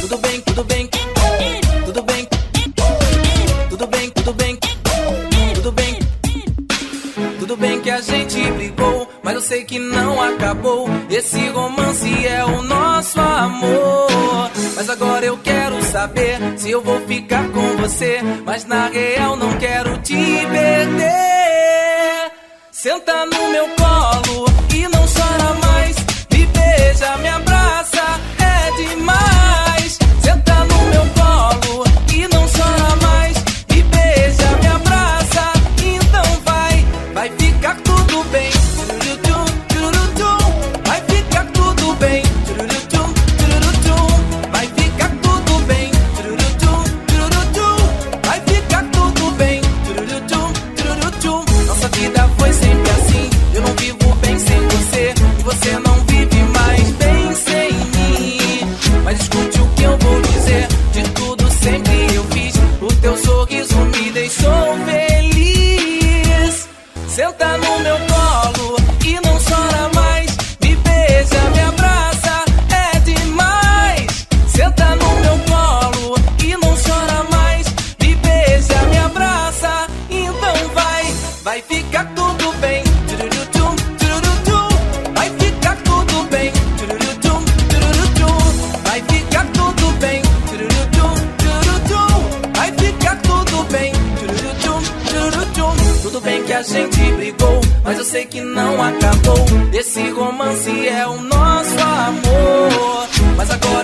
tudo bem, tudo bem, tudo bem, tudo bem, tudo bem, tudo bem, tudo bem que a gente brigou, mas eu sei que não acabou. Esse romance é o nosso amor. Mas agora eu quero saber se eu vou ficar com você, mas na real não quero te perder. Senta no meu colo e não chora mais, me beija, me abraça, é demais. Senta no meu colo e não chora mais, me beija, me abraça, então vai ficar tudo bem. Vai ficar tudo bem. Vai ficar tudo bem. Vai ficar tudo bem. Nossa vida foi sempre assim, eu não vivo bem sem você, e você não vive mais bem sem mim. Mas escute o que eu vou dizer, de tudo sempre eu fiz, o teu sorriso me deixou feliz. Senta no meu colo e não chora mais, me beija, me abraça, é demais. Senta no meu colo e não chora mais, me beija, me abraça, então vai ficar tudo bem. Vai ficar tudo bem. Vai ficar tudo bem. Vai ficar tudo bem. Tudo bem que a gente brigou, mas eu sei que não acabou. Esse romance é o nosso amor. Mas agora